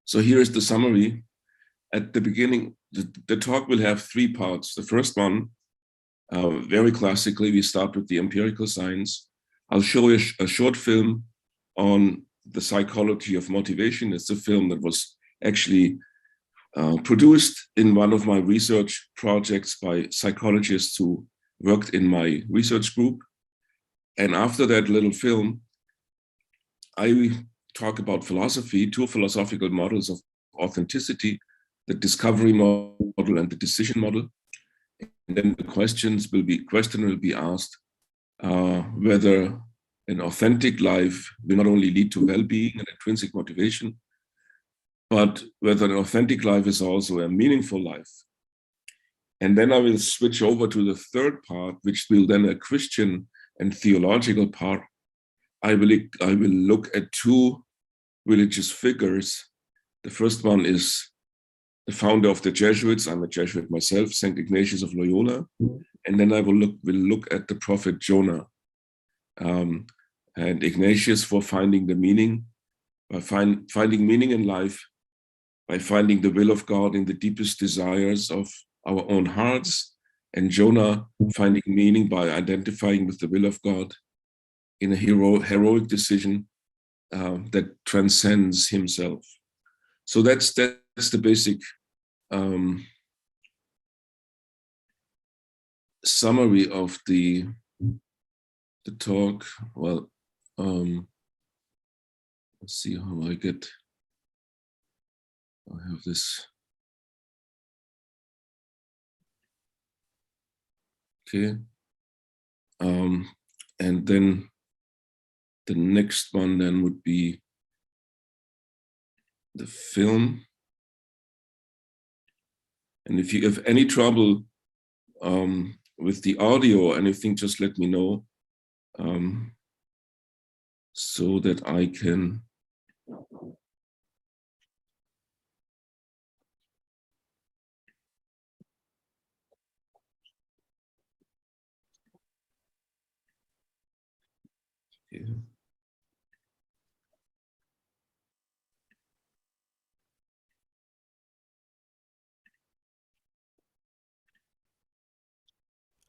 So here is the summary. At the beginning, the talk will have three parts. The first one, very classically, we start with the empirical science. I'll show you a short film on the psychology of motivation. It's a film that was actually produced in one of my research projects by psychologists who worked in my research group. And after that little film, I talk about philosophy, two philosophical models of authenticity, the discovery model and the decision model. And then the question will be asked whether an authentic life will not only lead to well-being and intrinsic motivation, but whether an authentic life is also a meaningful life. And then I will switch over to the third part, which will then a Christian and theological part. I will look at two religious figures. The first one is the founder of the Jesuits. I'm a Jesuit myself, St. Ignatius of Loyola. And then I will look at the prophet Jonah. And Ignatius for finding the meaning, by finding meaning in life, by finding the will of God in the deepest desires of our own hearts, and Jonah finding meaning by identifying with the will of God in a heroic decision that transcends himself. So that's the basic summary of the talk. Well, let's see how I have this. Okay. And then the next one then would be the film. And if you have any trouble with the audio or anything, just let me know so that I can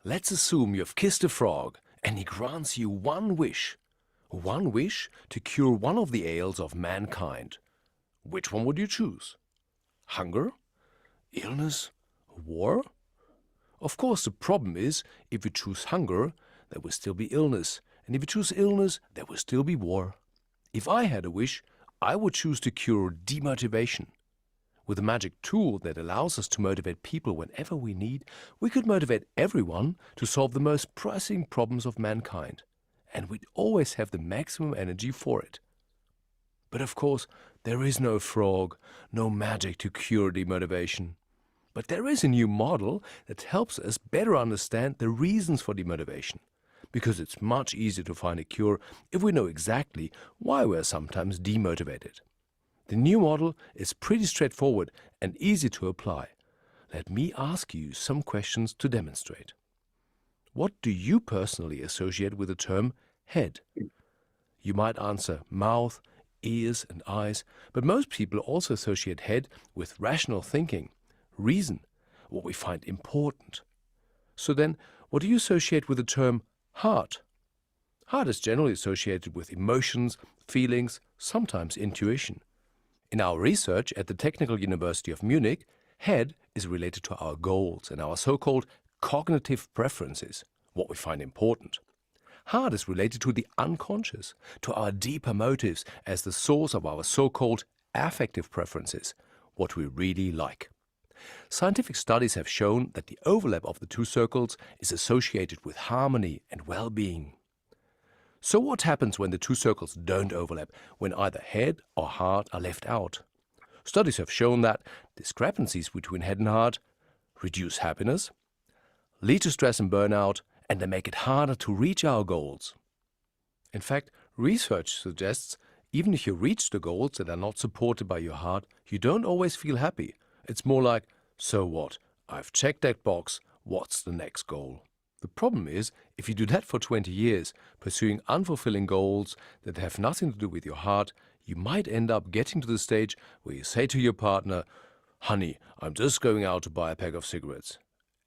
Let's assume you've kissed a frog and he grants you one wish to cure one of the ails of mankind. Which one would you choose? Hunger? Illness? War? Of course, the problem is, if you choose hunger, there will still be illness, and if you choose illness, there will still be war. If I had a wish, I would choose to cure demotivation. With a magic tool that allows us to motivate people whenever we need, we could motivate everyone to solve the most pressing problems of mankind, and we'd always have the maximum energy for it. But of course, there is no frog, no magic to cure demotivation. But there is a new model that helps us better understand the reasons for demotivation, because it's much easier to find a cure if we know exactly why we're sometimes demotivated. The new model is pretty straightforward and easy to apply. Let me ask you some questions to demonstrate. What do you personally associate with the term head? You might answer mouth, ears and eyes, but most people also associate head with rational thinking, reason, what we find important. So then, what do you associate with the term heart? Heart is generally associated with emotions, feelings, sometimes intuition. In our research at the Technical University of Munich, head is related to our goals and our so-called cognitive preferences, what we find important. Heart is related to the unconscious, to our deeper motives as the source of our so-called affective preferences, what we really like. Scientific studies have shown that the overlap of the two circles is associated with harmony and well-being. So what happens when the two circles don't overlap, when either head or heart are left out? Studies have shown that discrepancies between head and heart reduce happiness, lead to stress and burnout, and they make it harder to reach our goals. In fact, research suggests even if you reach the goals that are not supported by your heart, you don't always feel happy. It's more like, so what? I've checked that box, what's the next goal? The problem is, if you do that for 20 years, pursuing unfulfilling goals that have nothing to do with your heart, you might end up getting to the stage where you say to your partner, "Honey, I'm just going out to buy a pack of cigarettes."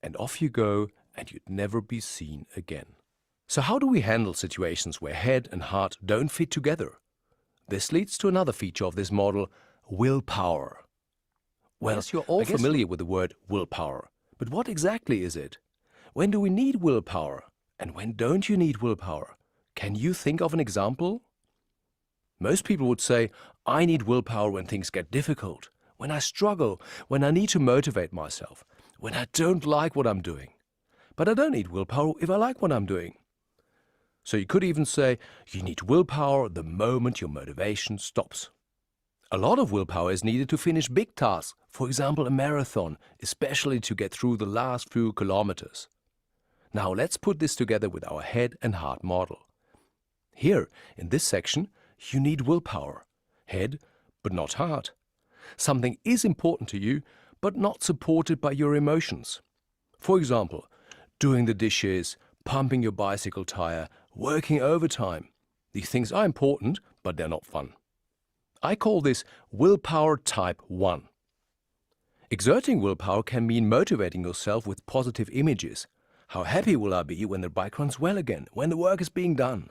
And off you go, and you'd never be seen again. So how do we handle situations where head and heart don't fit together? This leads to another feature of this model, willpower. Well, Yes, you're all familiar with the word willpower, but what exactly is it? When do we need willpower? And when don't you need willpower? Can you think of an example? Most people would say, I need willpower when things get difficult, when I struggle, when I need to motivate myself, when I don't like what I'm doing. But I don't need willpower if I like what I'm doing. So you could even say you need willpower the moment your motivation stops. A lot of willpower is needed to finish big tasks, for example a marathon, especially to get through the last few kilometers. Now let's put this together with our head and heart model. Here, in this section, you need willpower, head, but not heart. Something is important to you, but not supported by your emotions. For example, doing the dishes, pumping your bicycle tire, working overtime. These things are important, but they're not fun. I call this willpower type 1. Exerting willpower can mean motivating yourself with positive images. How happy will I be when the bike runs well again, when the work is being done?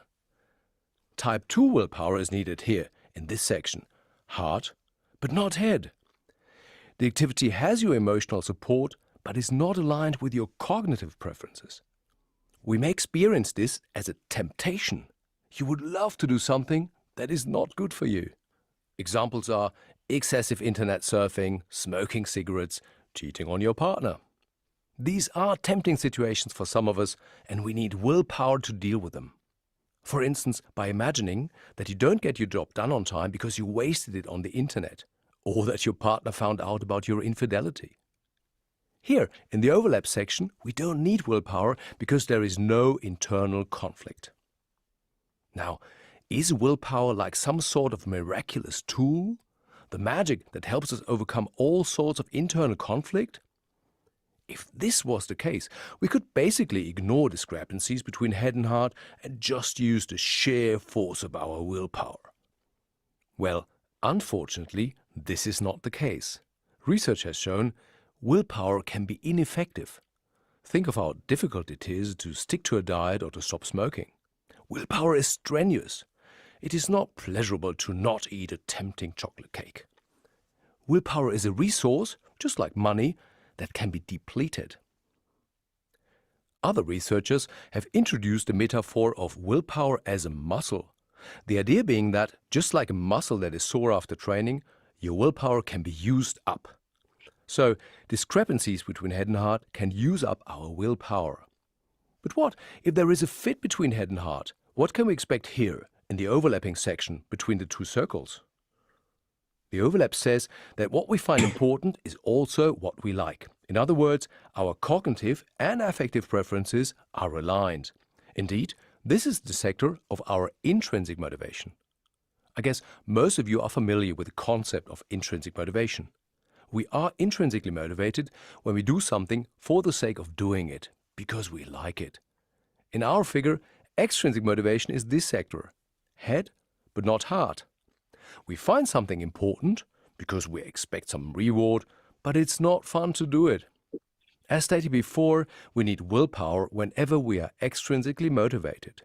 Type 2 willpower is needed here, in this section. Heart, but not head. The activity has your emotional support, but is not aligned with your cognitive preferences. We may experience this as a temptation. You would love to do something that is not good for you. Examples are excessive internet surfing, smoking cigarettes, cheating on your partner. These are tempting situations for some of us, and we need willpower to deal with them. For instance, by imagining that you don't get your job done on time because you wasted it on the internet, or that your partner found out about your infidelity. Here, in the overlap section, we don't need willpower because there is no internal conflict. Now, is willpower like some sort of miraculous tool? The magic that helps us overcome all sorts of internal conflict? If this was the case, we could basically ignore discrepancies between head and heart and just use the sheer force of our willpower. Well, unfortunately, this is not the case. Research has shown willpower can be ineffective. Think of how difficult it is to stick to a diet or to stop smoking. Willpower is strenuous. It is not pleasurable to not eat a tempting chocolate cake. Willpower is a resource, just like money, that can be depleted. Other researchers have introduced the metaphor of willpower as a muscle. The idea being that, just like a muscle that is sore after training, your willpower can be used up. So, discrepancies between head and heart can use up our willpower. But what if there is a fit between head and heart? What can we expect here, in the overlapping section between the two circles? The overlap says that what we find important is also what we like. In other words, our cognitive and affective preferences are aligned. Indeed, this is the sector of our intrinsic motivation. I guess most of you are familiar with the concept of intrinsic motivation. We are intrinsically motivated when we do something for the sake of doing it, because we like it. In our figure, extrinsic motivation is this sector, head but not heart. We find something important because we expect some reward, but it's not fun to do it. As stated before, we need willpower whenever we are extrinsically motivated.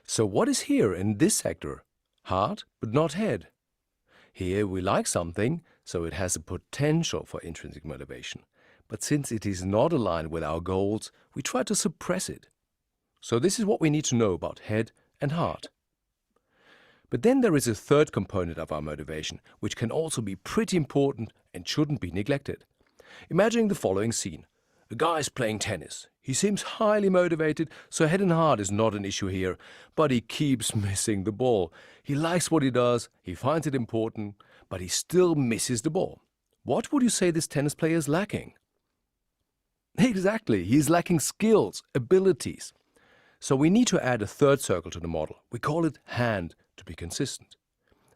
So what is here in this sector? Heart, but not head. Here we like something, so it has a potential for intrinsic motivation. But since it is not aligned with our goals, we try to suppress it. So this is what we need to know about head and heart. But then there is a third component of our motivation, which can also be pretty important and shouldn't be neglected. Imagine the following scene. A guy is playing tennis. He seems highly motivated, so head and heart is not an issue here, but he keeps missing the ball. He likes what he does, he finds it important, but he still misses the ball. What would you say this tennis player is lacking? Exactly, he is lacking skills, abilities. So we need to add a third circle to the model. We call it hand, to be consistent.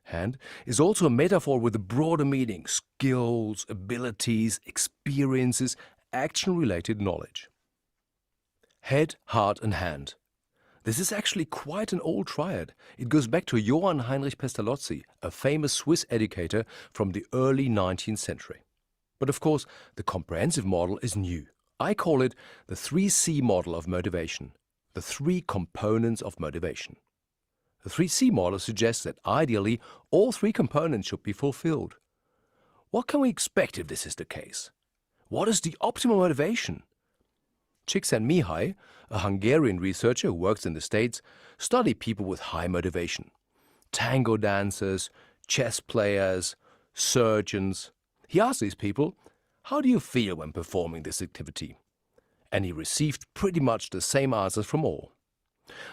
Hand is also a metaphor with a broader meaning: skills, abilities, experiences, action-related knowledge. Head, heart and hand. This is actually quite an old triad. It goes back to Johann Heinrich Pestalozzi, a famous Swiss educator from the early 19th century. But of course, the comprehensive model is new. I call it the 3C model of motivation, the 3 components of motivation. The 3C model suggests that ideally all 3 components should be fulfilled. What can we expect if this is the case? What is the optimal motivation? Csikszentmihalyi, a Hungarian researcher who works in the States, studied people with high motivation. Tango dancers, chess players, surgeons. He asked these people, how do you feel when performing this activity? And he received pretty much the same answers from all.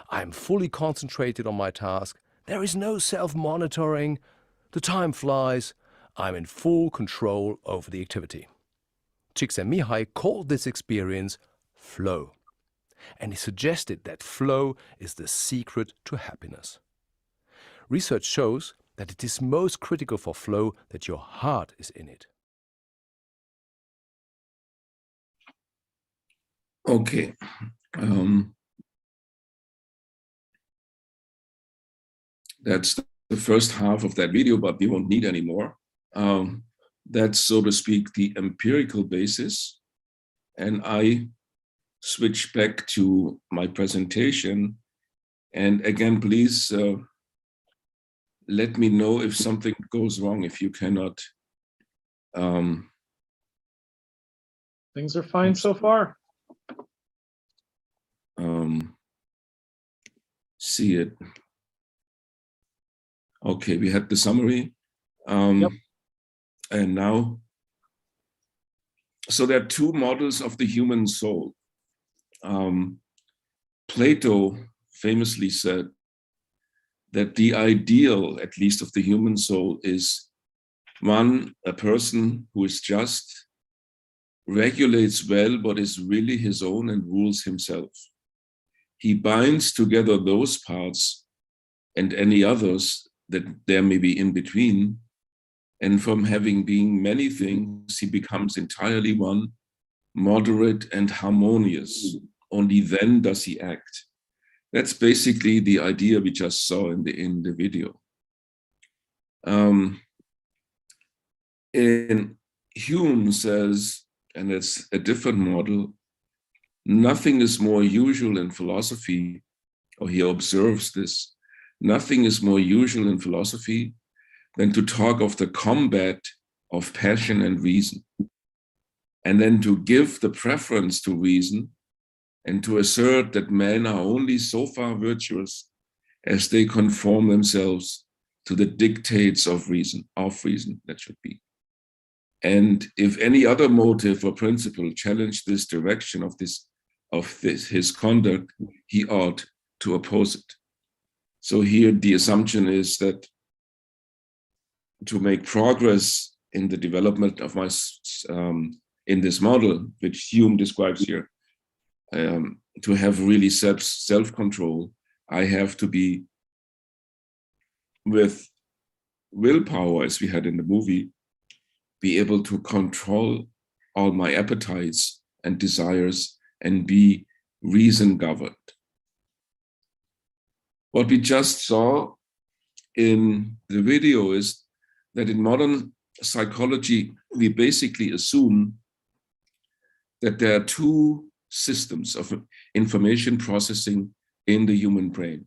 I am fully concentrated on my task. There is no self-monitoring. The time flies. I'm in full control over the activity. Csikszentmihalyi called this experience flow. And he suggested that flow is the secret to happiness. Research shows that it is most critical for flow that your heart is in it. Okay. That's the first half of that video, but we won't need any more. That's, so to speak, the empirical basis. And I switch back to my presentation. And again, please let me know if something goes wrong, if you cannot. Things are fine so far. See it. Okay, we had the summary. Yep. And now, so there are 2 models of the human soul. Plato famously said that the ideal, at least of the human soul, is a person who is just, regulates well, but is really his own and rules himself. He binds together those parts and any others that there may be in between. And from having been many things, he becomes entirely one, moderate and harmonious. Only then does he act. That's basically the idea we just saw in the video. And Hume says, and it's a different model, nothing is more usual in philosophy, or he observes this, nothing is more usual in philosophy than to talk of the combat of passion and reason, and then to give the preference to reason and to assert that men are only so far virtuous as they conform themselves to the dictates of reason, that should be. And if any other motive or principle challenged this direction of his conduct, he ought to oppose it. So here the assumption is that to make progress in the development of my in this model, which Hume describes here, to have really self-control, I have to be with willpower, as we had in the movie, be able to control all my appetites and desires and be reason governed. What we just saw in the video is that in modern psychology, we basically assume that there are 2 systems of information processing in the human brain.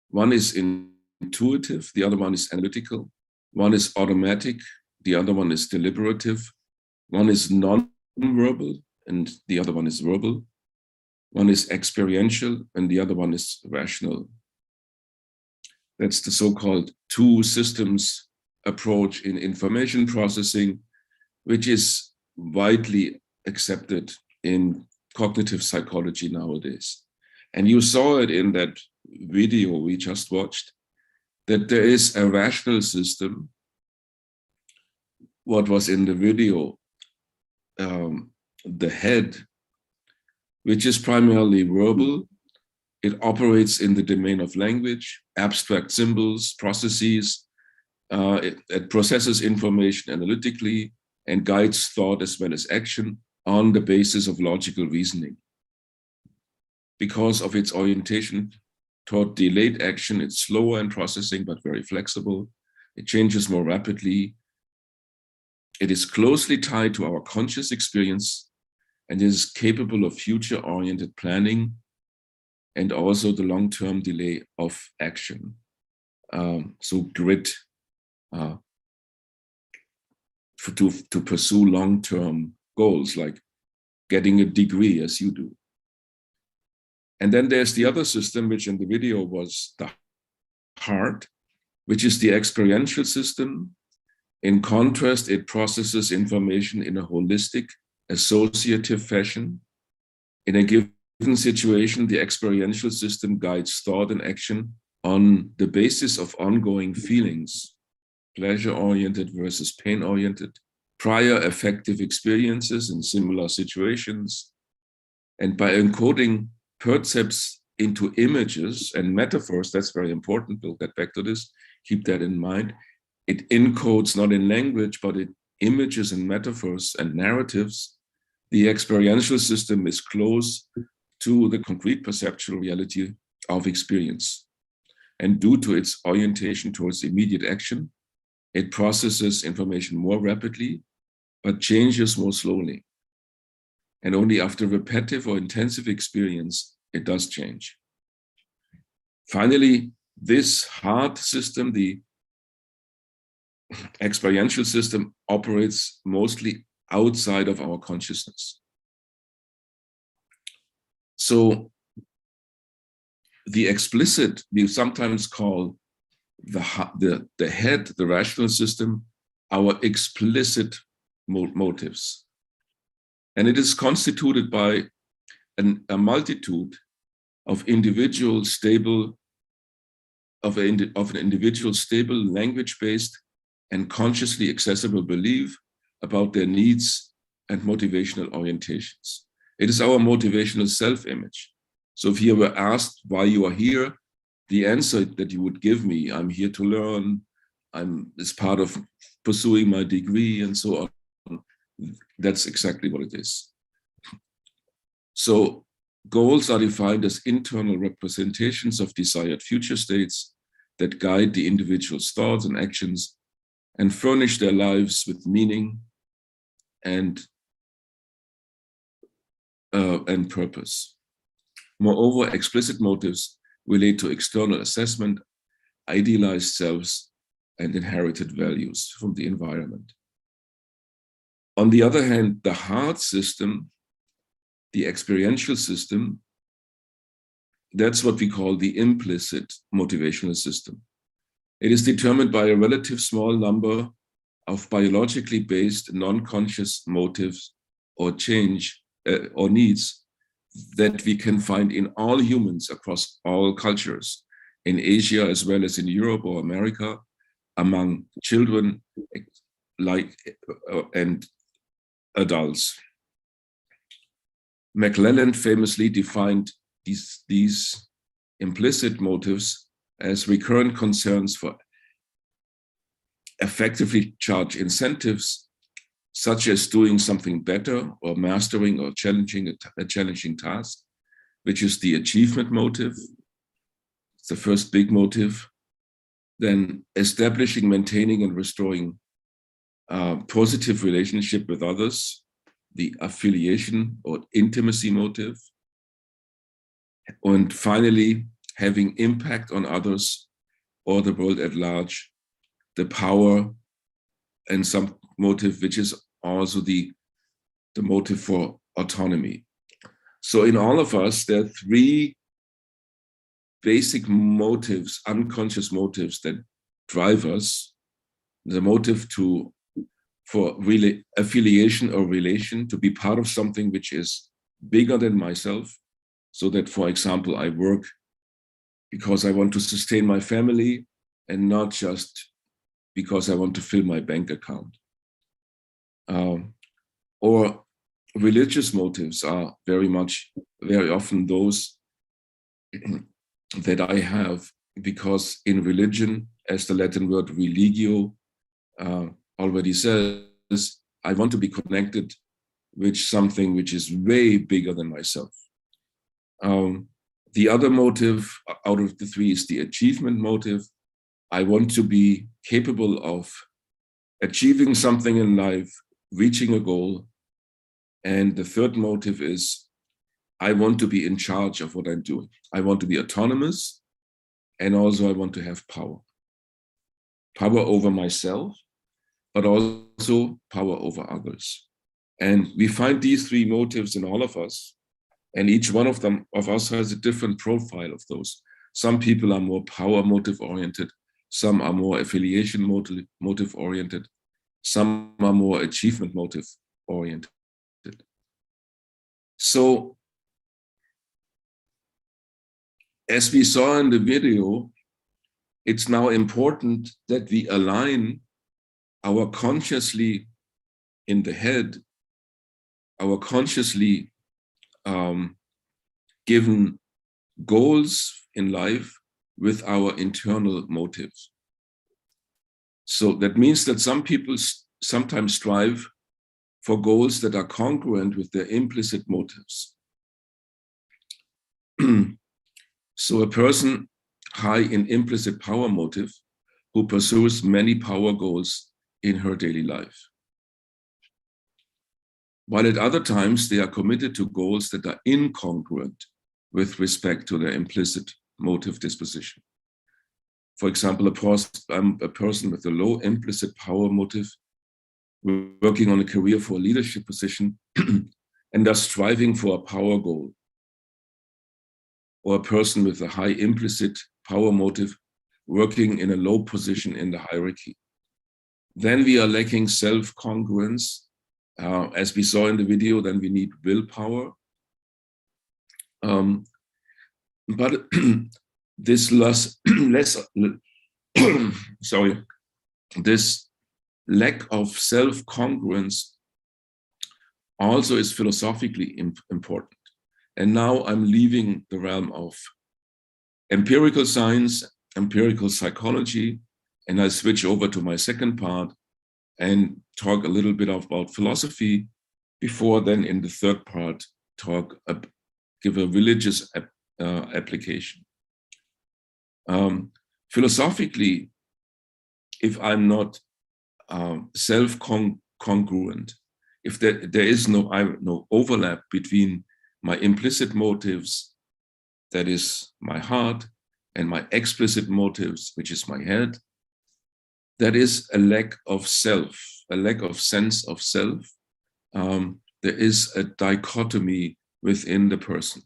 One is intuitive, the other one is analytical. One is automatic, the other one is deliberative. One is non-verbal, and the other one is verbal. One is experiential, and the other one is rational. That's the so-called 2 systems approach in information processing, which is widely accepted in cognitive psychology nowadays. And you saw it in that video we just watched, that there is a rational system. What was in the video, the head, which is primarily verbal. It operates in the domain of language, abstract symbols, processes. It processes information analytically and guides thought as well as action on the basis of logical reasoning. because of its orientation toward delayed action. It's slower in processing, but very flexible. It changes more rapidly. It is closely tied to our conscious experience and is capable of future-oriented planning and also the long-term delay of action. So grit to pursue long-term goals, like getting a degree as you do. And then there's the other system, which in the video was the heart, which is the experiential system. In contrast, it processes information in a holistic, associative fashion. In a given situation, the experiential system guides thought and action on the basis of ongoing feelings, pleasure-oriented versus pain-oriented, prior affective experiences in similar situations, and by encoding percepts into images and metaphors. That's very important. We'll get back to this. Keep that in mind. It encodes not in language, but in images and metaphors and narratives. The experiential system is close to the concrete perceptual reality of experience. And due to its orientation towards immediate action, it processes information more rapidly, but changes more slowly. And only after repetitive or intensive experience, it does change. Finally, this heart system, the experiential system, operates mostly outside of our consciousness. So the explicit, we sometimes call the head, the rational system, our explicit motives. And it is constituted by a multitude of individual stable, of an individual stable language-based and consciously accessible belief about their needs and motivational orientations. It is our motivational self-image. So if you were asked why you are here, the answer that you would give me, I'm here to learn, it's part of pursuing my degree and so on. That's exactly what it is. So goals are defined as internal representations of desired future states that guide the individual's thoughts and actions and furnish their lives with meaning and purpose. Moreover, explicit motives relate to external assessment, idealized selves, and inherited values from the environment. On the other hand, the heart system, the experiential system, that's what we call the implicit motivational system. It is determined by a relative small number of biologically based non-conscious motives or or needs that we can find in all humans across all cultures, in Asia as well as in Europe or America, among children and adults. McClelland famously defined these implicit motives as recurrent concerns for effectively charged incentives, such as doing something better or mastering or challenging a challenging task, which is the achievement motive. It's the first big motive. Then establishing, maintaining, and restoring positive relationship with others, the affiliation or intimacy motive. And finally, having impact on others or the world at large, the power and some motive, which is also the motive for autonomy. So in all of us, there are three basic motives, unconscious motives that drive us. The motive for really affiliation or relation, to be part of something which is bigger than myself. So that, for example, I work because I want to sustain my family and not just because I want to fill my bank account. Or religious motives are very often those that I have, because in religion, as the Latin word religio already says, I want to be connected with something which is way bigger than myself. The other motive out of the three is the achievement motive. I want to be capable of achieving something in life, reaching a goal. And the third motive is I want to be in charge of what I'm doing. I want to be autonomous, and also I want to have power. Power over myself, but also power over others. And we find these three motives in all of us, and each one of us has a different profile of those. Some people are more power motive oriented, some are more affiliation motive oriented, some are more achievement motive oriented. So, as we saw in the video, it's now important that we align our consciously in the head, our consciously given goals in life with our internal motives. So that means that some people sometimes strive for goals that are congruent with their implicit motives. So a person high in implicit power motive who pursues many power goals in her daily life. While at other times they are committed to goals that are incongruent with respect to their implicit motive disposition. For example, a person with a low implicit power motive working on a career for a leadership position and thus striving for a power goal. Or a person with a high implicit power motive working in a low position in the hierarchy. Then we are lacking self-congruence. As we saw in the video, then we need willpower. But this this lack of self-congruence also is philosophically important. And now I'm leaving the realm of empirical science, empirical psychology, and I switch over to my second part and talk a little bit about philosophy before then in the third part give a religious application. Philosophically, if I'm not self-congruent, if there is no overlap between my implicit motives, that is my heart, and my explicit motives, which is my head, that is a lack of self, a lack of sense of self. There is a dichotomy within the person.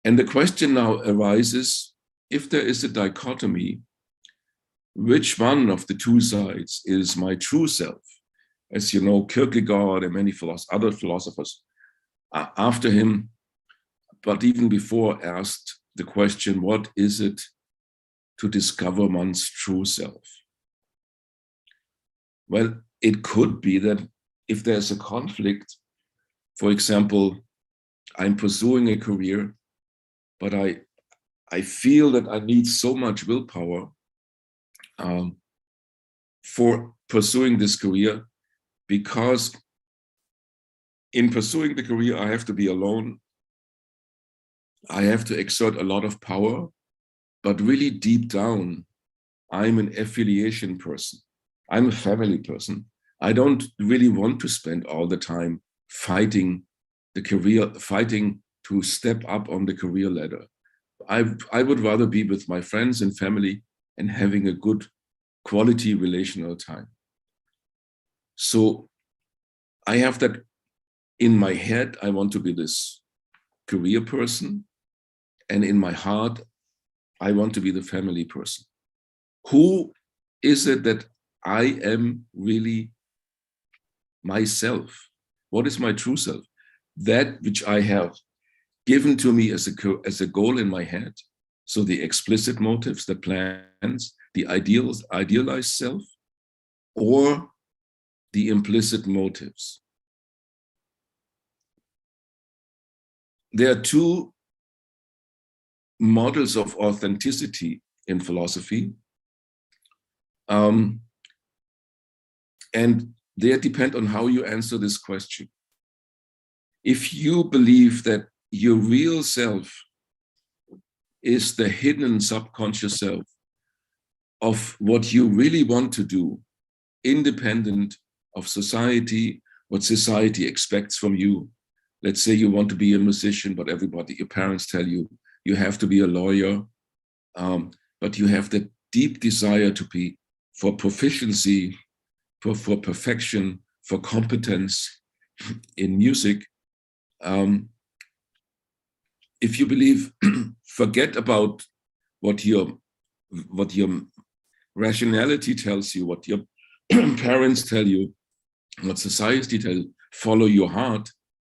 And the question now arises, if there is a dichotomy, which one of the two sides is my true self? As you know, Kierkegaard and many other philosophers after him, but even before, asked the question, what is it to discover one's true self? Well, it could be that if there's a conflict, for example, I'm pursuing a career, but I feel that I need so much willpower for pursuing this career, because in pursuing the career, I have to be alone. I have to exert a lot of power, but really deep down, I'm an affiliation person. I'm a family person. I don't really want to spend all the time fighting the career, fighting to step up on the career ladder. I would rather be with my friends and family and having a good quality relational time. So I have that in my head, I want to be this career person. And in my heart, I want to be the family person. Who is it that I am really myself? What is my true self? That which I have given to me as a goal in my head. So the explicit motives, the plans, the idealized self, or the implicit motives. There are two models of authenticity in philosophy. And they depend on how you answer this question. If you believe that your real self is the hidden subconscious self of what you really want to do, independent of society, what society expects from you. Let's say you want to be a musician, but your parents tell you, you have to be a lawyer, but you have the deep desire to be for proficiency, for perfection, for competence in music. If you believe, forget about what your rationality tells you, what your parents tell you, what society tells you, follow your heart.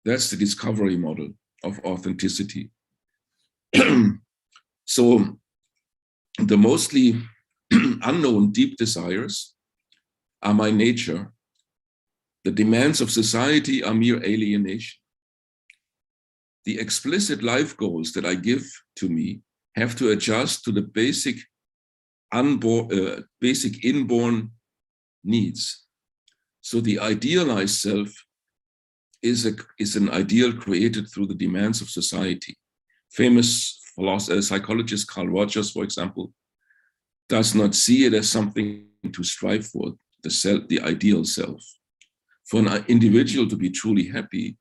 That's the discovery model of authenticity. So the mostly unknown deep desires are my nature. The demands of society are mere alienation. The explicit life goals that I give to me have to adjust to the basic inborn needs. So the idealized self is an ideal created through the demands of society. Famous psychologist Carl Rogers, for example, does not see it as something to strive for, the ideal self. For an individual to be truly happy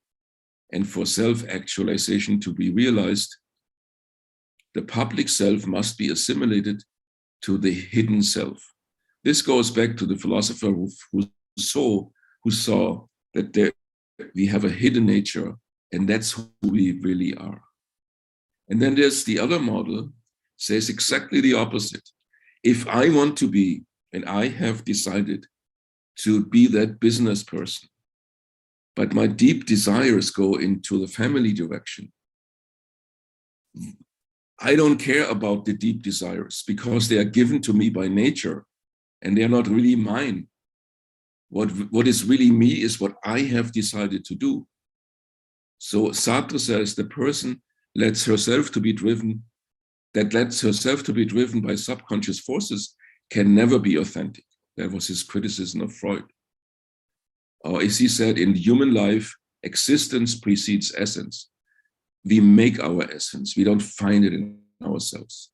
and for self-actualization to be realized, the public self must be assimilated to the hidden self. This goes back to the philosopher who saw that we have a hidden nature, and that's who we really are. And then there's the other model, says exactly the opposite. If I want to be, and I have decided to be that business person, but my deep desires go into the family direction, I don't care about the deep desires because they are given to me by nature and they're not really mine. What is really me is what I have decided to do. So Sartre says the person lets herself to be driven by subconscious forces can never be authentic. That was his criticism of Freud. Or as he said, in human life, existence precedes essence. We make our essence. We don't find it in ourselves.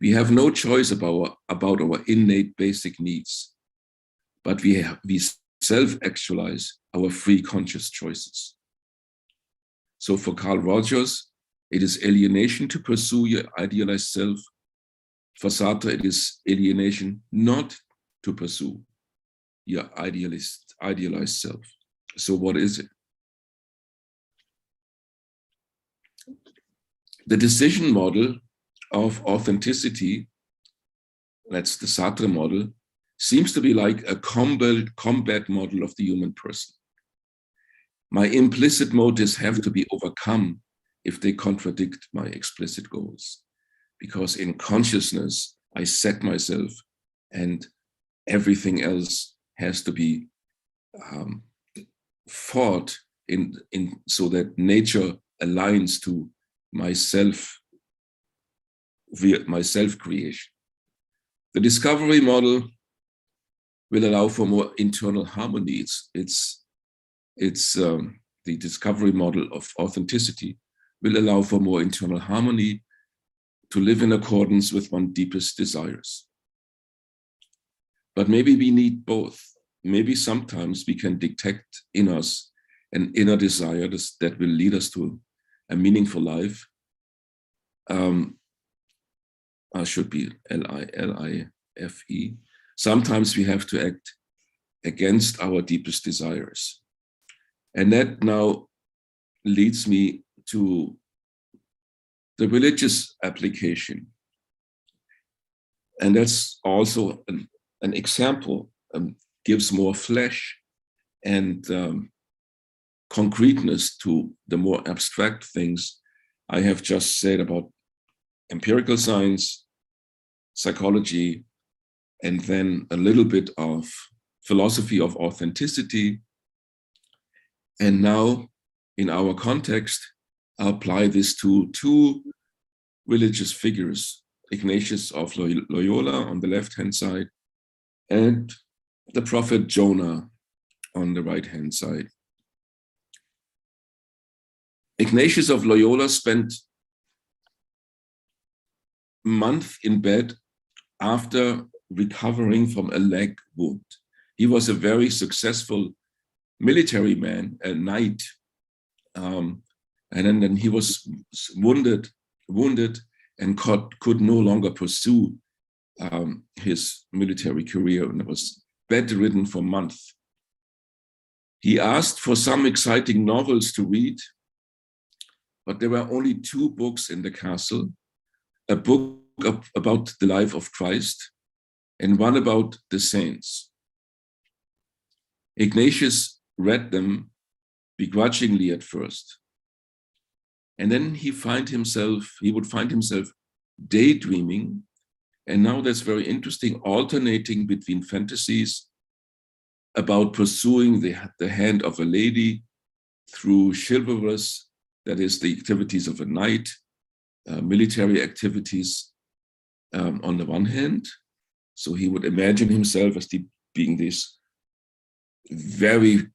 We have no choice about our innate basic needs, but we self-actualize our free conscious choices. So for Carl Rogers, it is alienation to pursue your idealized self. For Sartre, it is alienation not to pursue your idealized self. So what is it? The decision model of authenticity, that's the Sartre model, seems to be like a combat model of the human person. My implicit motives have to be overcome if they contradict my explicit goals. Because in consciousness, I set myself and everything else has to be fought in so that nature aligns to my self-creation. The discovery model will allow for more internal harmony. It's the discovery model of authenticity will allow for more internal harmony to live in accordance with one's deepest desires. But maybe we need both. Maybe sometimes we can detect in us an inner desire that will lead us to a meaningful life. Should be L-I-F-E. Sometimes we have to act against our deepest desires. And that now leads me to the religious application. And that's also an example, gives more flesh and concreteness to the more abstract things I have just said about empirical science, psychology, and then a little bit of philosophy of authenticity. And now, in our context, I'll apply this to two religious figures, Ignatius of Loyola on the left-hand side, and the prophet Jonah on the right-hand side. Ignatius of Loyola spent a month in bed after recovering from a leg wound. He was a very successful military man, a knight, and then he was wounded and could no longer pursue his military career and was bedridden for months. He asked for some exciting novels to read, but there were only 2 books in the castle, a book about the life of Christ and one about the saints. Ignatius read them begrudgingly at first. And then he would find himself daydreaming. And now that's very interesting, alternating between fantasies about pursuing the hand of a lady through chivalrous, that is the activities of a knight, military activities on the one hand. So he would imagine himself as being this very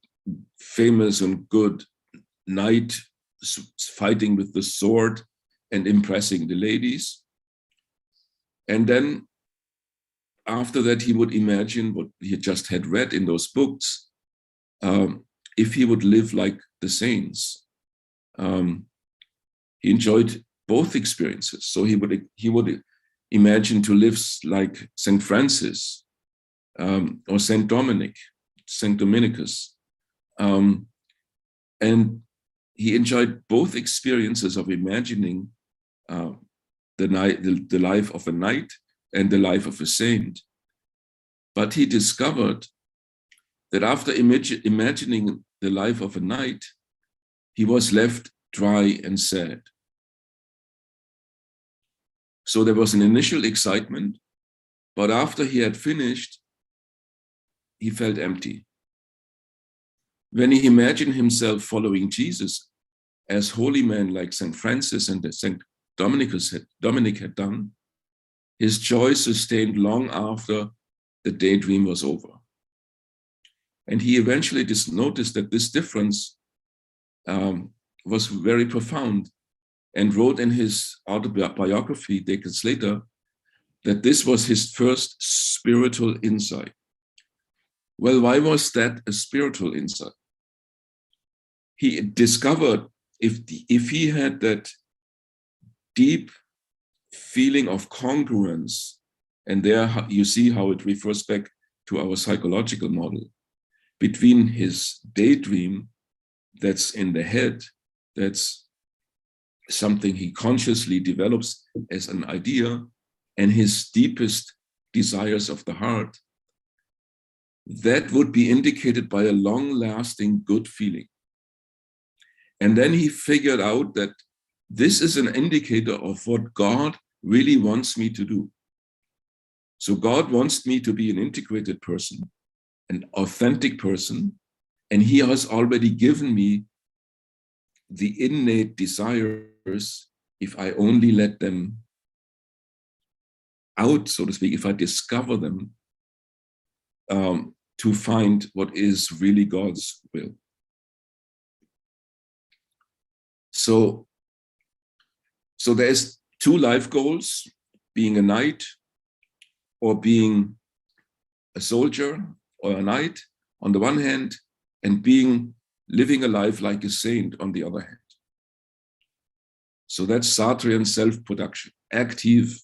famous and good knight fighting with the sword and impressing the ladies. And then after that, he would imagine what he just had read in those books, if he would live like the saints. He enjoyed both experiences. So he would imagine to live like St. Francis or St. Dominicus. And he enjoyed both experiences of imagining the life of a knight and the life of a saint. But he discovered that after imagining the life of a knight, he was left dry and sad. So there was an initial excitement, but after he had finished, he felt empty. When he imagined himself following Jesus as holy men like St. Francis and St. Dominic had done, his joy sustained long after the daydream was over. And he eventually noticed that this difference was very profound and wrote in his autobiography decades later that this was his first spiritual insight. Well, why was that a spiritual insight? He discovered if he had that deep feeling of congruence, and there you see how it refers back to our psychological model, between his daydream that's in the head, that's something he consciously develops as an idea, and his deepest desires of the heart, that would be indicated by a long-lasting good feeling. And then he figured out that this is an indicator of what God really wants me to do. So God wants me to be an integrated person, an authentic person, and he has already given me the innate desires if I only let them out, so to speak, if I discover them, to find what is really God's will. So there's 2 life goals, being a knight or being a soldier or a knight on the one hand, and living a life like a saint on the other hand. So that's Sartrean self-production, active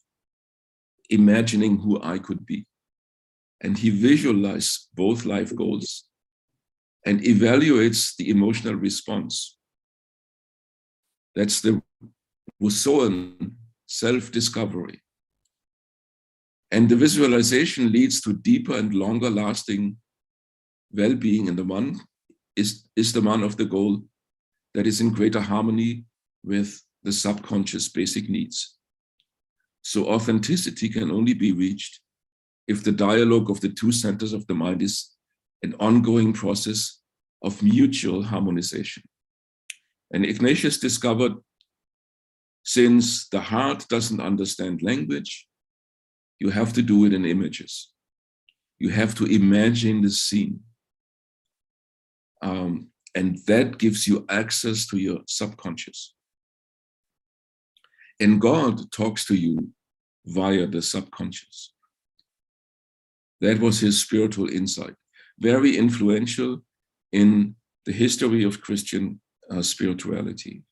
imagining who I could be. And he visualized both life goals and evaluates the emotional response. That's the Rousseauan self-discovery. And the visualization leads to deeper and longer lasting well-being. And the one is the one of the goal that is in greater harmony with the subconscious basic needs. So authenticity can only be reached if the dialogue of the 2 centers of the mind is an ongoing process of mutual harmonization. And Ignatius discovered, since the heart doesn't understand language, you have to do it in images. You have to imagine the scene. And that gives you access to your subconscious. And God talks to you via the subconscious. That was his spiritual insight, very influential in the history of Christian spirituality.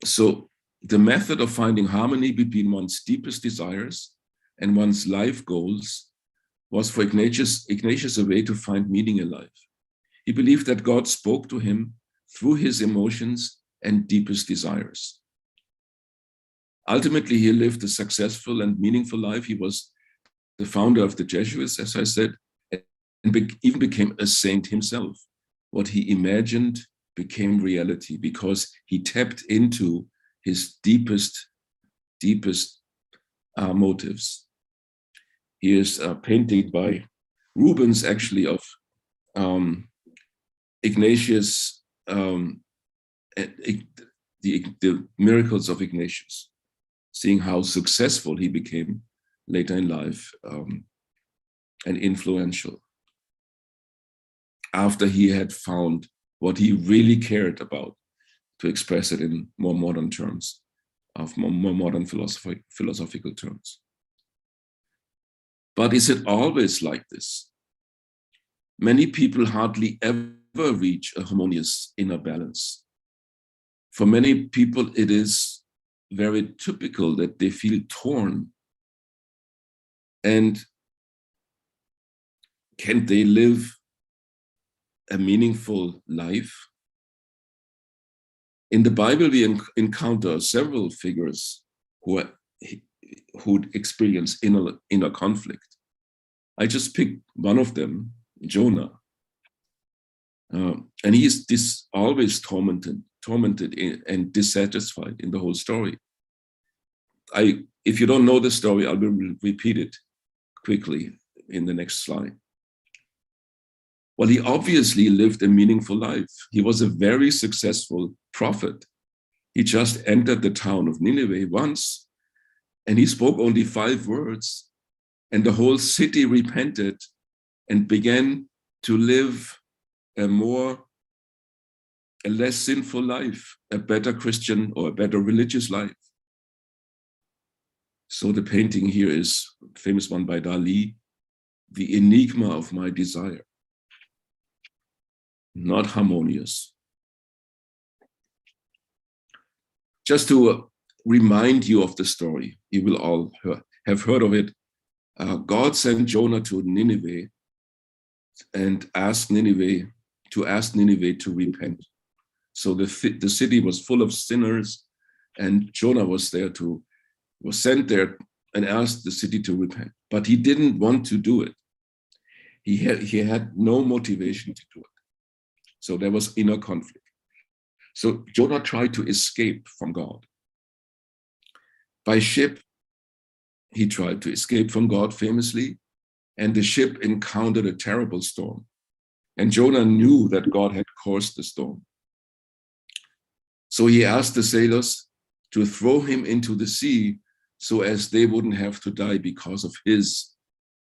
So the method of finding harmony between one's deepest desires and one's life goals was for Ignatius a way to find meaning in life. He believed that God spoke to him through his emotions and deepest desires. Ultimately, he lived a successful and meaningful life. He was the founder of the Jesuits, as I said, and even became a saint himself. What he imagined became reality because he tapped into his deepest motives. Here's a painting by Rubens, actually, of Ignatius, the miracles of Ignatius, seeing how successful he became later in life and influential after he had found what he really cared about, to express it in more modern terms, of more modern philosophical terms. But is it always like this? Many people hardly ever reach a harmonious inner balance. For many people, it is very typical that they feel torn. And can they live a meaningful life? In the Bible, we encounter several figures who experience inner conflict. I just picked one of them, Jonah. And he's always tormented and dissatisfied in the whole story. If you don't know the story, I will repeat it quickly in the next slide. Well, he obviously lived a meaningful life. He was a very successful prophet. He just entered the town of Nineveh once, and he spoke only 5 words, and the whole city repented and began to live a less sinful life, a better Christian or a better religious life. So the painting here is a famous one by Dali, The Enigma of My Desire. Not harmonious. Just to remind you of the story, you will all have heard of it. God sent Jonah to Nineveh and asked Nineveh to repent. So the city was full of sinners, and Jonah was sent there and asked the city to repent. But he didn't want to do it. He had no motivation to do it. So there was inner conflict. So Jonah tried to escape from God. By ship, he tried to escape from God famously, and the ship encountered a terrible storm. And Jonah knew that God had caused the storm. So he asked the sailors to throw him into the sea so as they wouldn't have to die because of his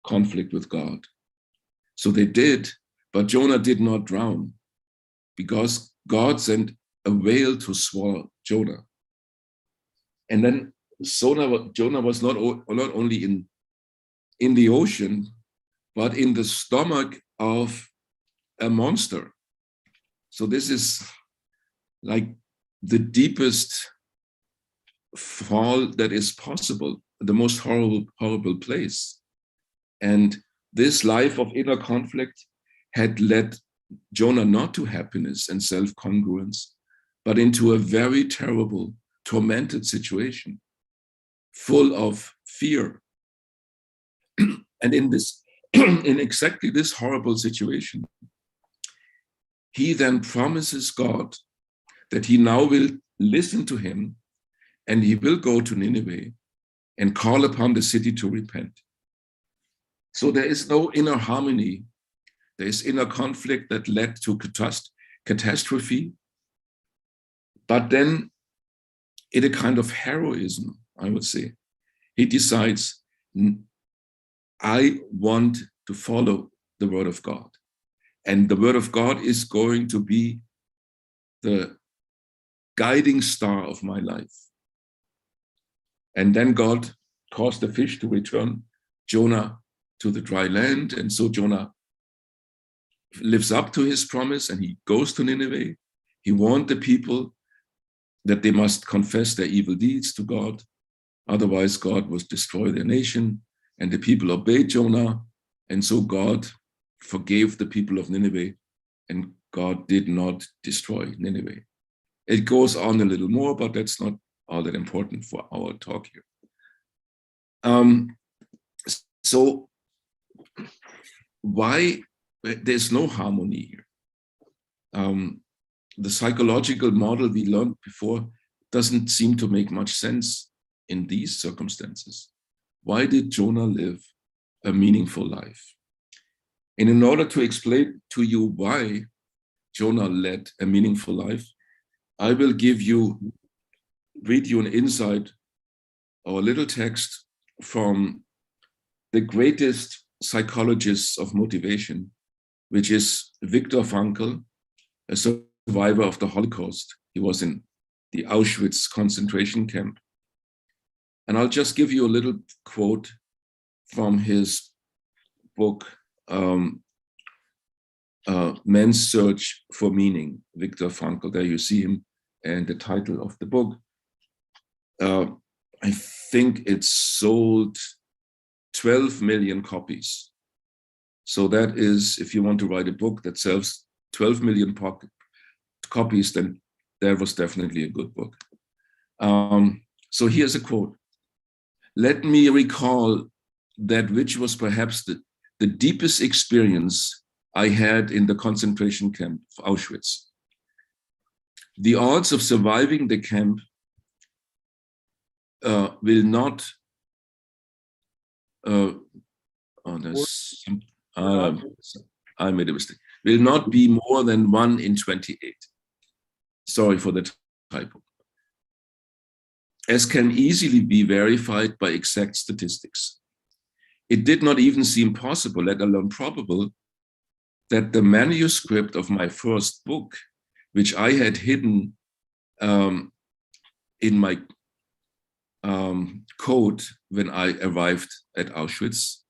conflict with God. So they did, but Jonah did not drown because God sent a whale to swallow Jonah. And then Jonah was not only in the ocean, but in the stomach of a monster. So this is like the deepest fall that is possible, the most horrible place. And this life of inner conflict had led Jonah not to happiness and self-congruence, but into a very terrible, tormented situation, full of fear. And in exactly this horrible situation, he then promises God that he now will listen to him and he will go to Nineveh and call upon the city to repent. So there is no inner harmony. There is inner conflict that led to catastrophe. But then, in a kind of heroism, I would say, he decides, I want to follow the word of God. And the word of God is going to be the guiding star of my life. And then God caused the fish to return Jonah to the dry land. And so Jonah lives up to his promise and he goes to Nineveh. He warned the people that they must confess their evil deeds to God. Otherwise, God would destroy their nation. And the people obeyed Jonah. And so God forgave the people of Nineveh, and God did not destroy Nineveh. It goes on a little more, but that's not all that important for our talk here. So why there's no harmony here? The psychological model we learned before doesn't seem to make much sense in these circumstances. Why did Jonah live a meaningful life? And in order to explain to you why Jonah led a meaningful life, I will read you an insight or a little text from the greatest psychologist of motivation, which is Viktor Frankl, a survivor of the Holocaust. He was in the Auschwitz concentration camp. And I'll just give you a little quote from his book, Man's Search for Meaning, Viktor Frankl. There you see him and the title of the book. I think it sold 12 million copies. So that is, if you want to write a book that sells 12 million copies, then that was definitely a good book. So here's a quote. Let me recall that which was perhaps the deepest experience I had in the concentration camp of Auschwitz. The odds of surviving the camp will not, I made a mistake, will not be more than 1 in 28. Sorry for the typo. As can easily be verified by exact statistics. It did not even seem possible, let alone probable, that the manuscript of my first book, which I had hidden in my coat when I arrived at Auschwitz.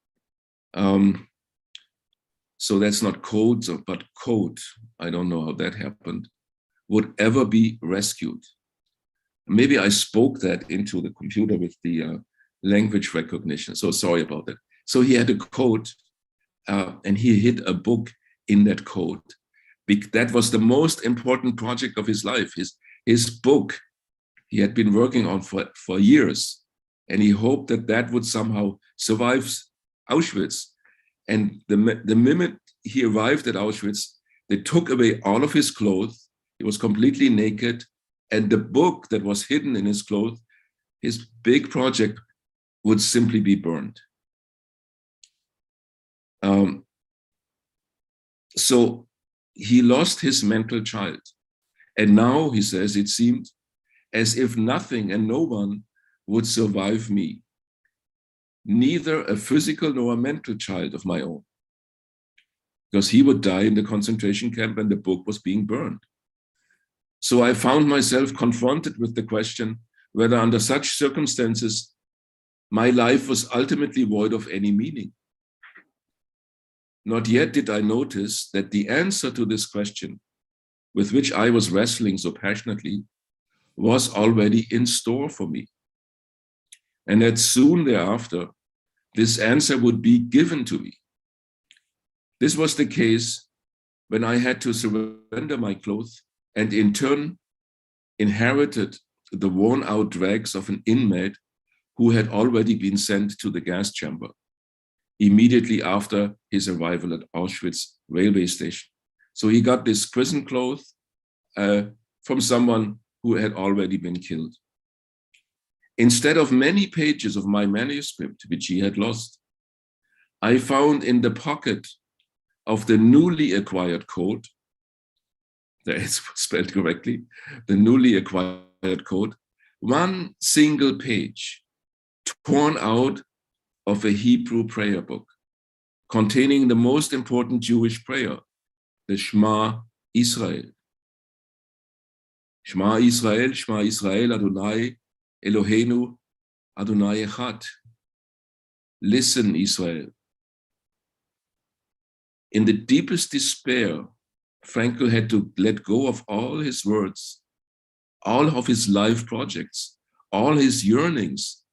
So that's not codes, but code. I don't know how that happened, would ever be rescued. Maybe I spoke that into the computer with the language recognition. So sorry about that. So he had a code and he hid a book in that code. That was the most important project of his life. His book he had been working on for years. And he hoped that that would somehow survive Auschwitz. And the minute he arrived at Auschwitz, they took away all of his clothes. He was completely naked. And the book that was hidden in his clothes, his big project, would simply be burned. So he lost his mental child. And now, he says, it seemed as if nothing and no one would survive me, neither a physical nor a mental child of my own, because he would die in the concentration camp and the book was being burned. So I found myself confronted with the question whether under such circumstances, my life was ultimately void of any meaning. Not yet did I notice that the answer to this question, with which I was wrestling so passionately, was already in store for me. And that soon thereafter, this answer would be given to me. This was the case when I had to surrender my clothes and in turn inherited the worn-out rags of an inmate who had already been sent to the gas chamber immediately after his arrival at Auschwitz railway station. So he got this prison clothes from someone who had already been killed. Instead of many pages of my manuscript, which he had lost, I found in the pocket of the newly acquired coat, that is spelled correctly, the newly acquired coat, one single page torn out of a Hebrew prayer book. containing the most important Jewish prayer, the Shema Israel. Shema Israel, Adonai, Eloheinu, Adonai Echad. Listen, Israel. In the deepest despair, Frankl had to let go of all his words, all of his life projects, all his yearnings,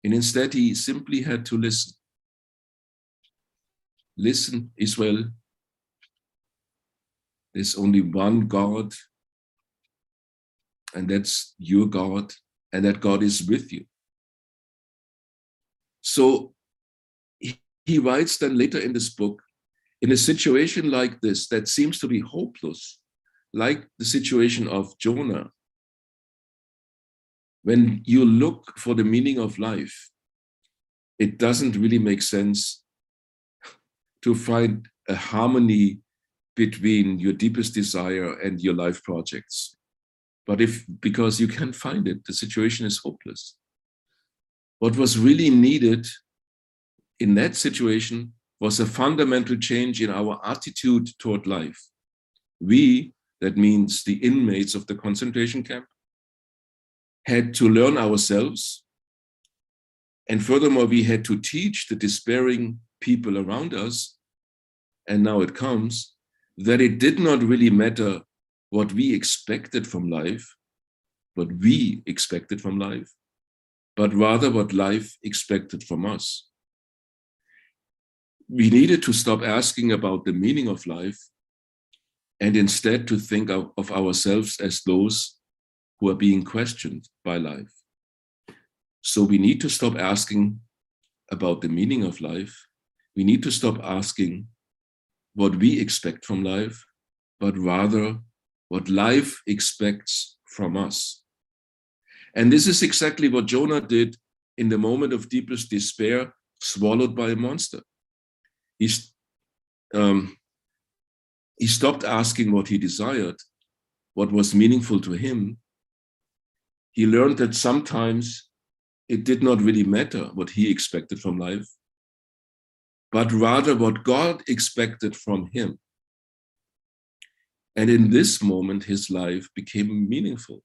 and instead he simply had to listen. Listen, Israel. There's only one God, and that's your God, and that God is with you. So he writes then later in this book, in a situation like this that seems to be hopeless, like the situation of Jonah, when you look for the meaning of life, it doesn't really make sense to find a harmony between your deepest desire and your life projects. But because you can't find it, the situation is hopeless. What was really needed in that situation was a fundamental change in our attitude toward life. We, that means the inmates of the concentration camp, had to learn ourselves. And furthermore, we had to teach the despairing people around us, and now it comes, that it did not really matter what we expected from life, but rather what life expected from us. We needed to stop asking about the meaning of life and instead to think of ourselves as those who are being questioned by life. So we need to stop asking about the meaning of life. We need to stop asking what we expect from life, but rather what life expects from us. And this is exactly what Jonah did in the moment of deepest despair, swallowed by a monster. He stopped asking what he desired, what was meaningful to him. He learned that sometimes it did not really matter what he expected from life, but rather what God expected from him. And in this moment, his life became meaningful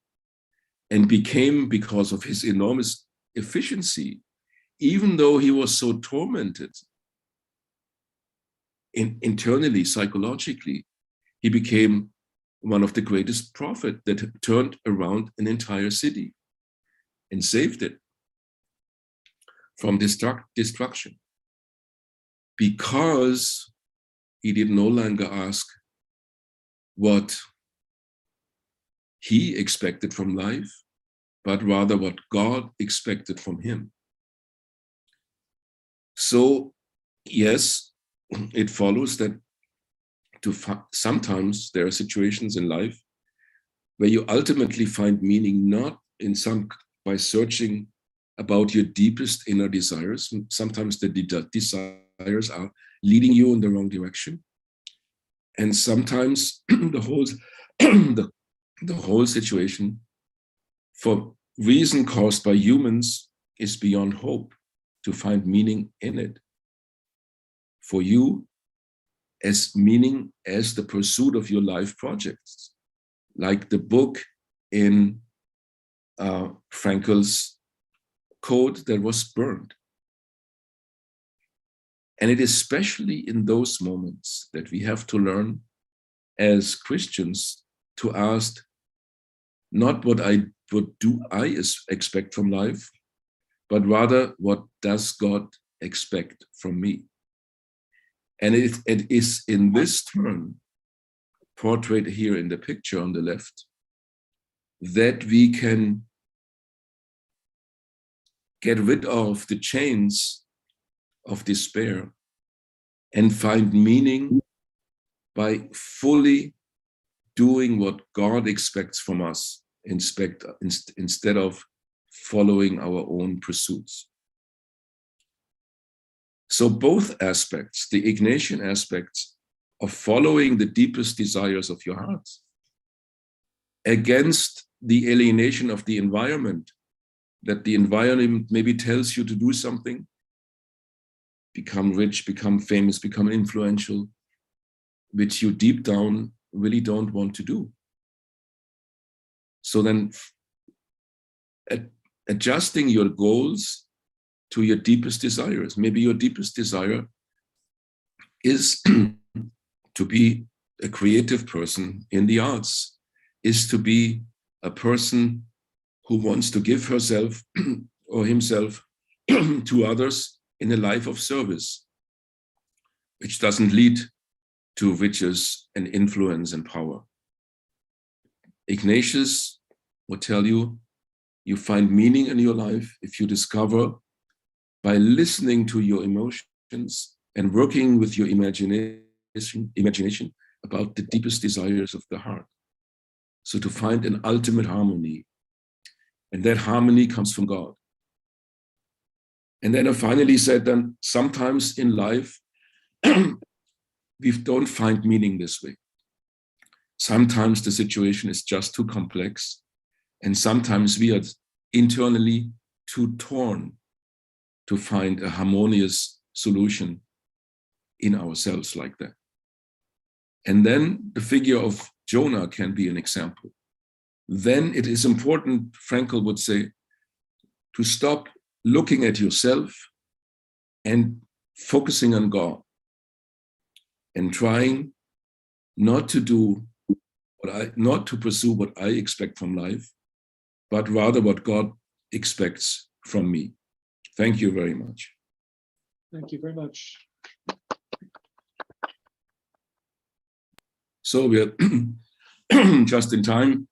and became, because of his enormous efficiency, even though he was so tormented internally, psychologically, he became one of the greatest prophets that turned around an entire city and saved it from destruction. Because he did no longer ask what he expected from life, but rather what God expected from him. So, yes, it follows that sometimes there are situations in life where you ultimately find meaning not by searching about your deepest inner desires. Sometimes the desires are leading you in the wrong direction. And sometimes the whole situation, for reason caused by humans, is beyond hope to find meaning in it. For you, as meaning as the pursuit of your life projects, like the book in Frankl's code that was burned. And it is especially in those moments that we have to learn as Christians to ask not what do I expect from life, but rather what does God expect from me? And it is in this turn, portrayed here in the picture on the left, that we can get rid of the chains of despair and find meaning by fully doing what God expects from us instead of following our own pursuits. So both aspects, the Ignatian aspects of following the deepest desires of your heart against the alienation of the environment, that the environment maybe tells you to do something become rich, become famous, become influential, which you deep down really don't want to do. So then adjusting your goals to your deepest desires. Maybe your deepest desire is to be a creative person in the arts, is to be a person who wants to give herself or himself to others in a life of service, which doesn't lead to riches and influence and power. Ignatius will tell you, you find meaning in your life if you discover by listening to your emotions and working with your imagination about the deepest desires of the heart. So to find an ultimate harmony, and that harmony comes from God. And then I finally said, then sometimes in life, we don't find meaning this way. Sometimes the situation is just too complex, and sometimes we are internally too torn to find a harmonious solution in ourselves like that. And then the figure of Jonah can be an example. Then it is important, Frankl would say, to stop looking at yourself and focusing on God and trying not to pursue what I expect from life, but rather what God expects from me. Thank you very much. Thank you very much. So we are just in time.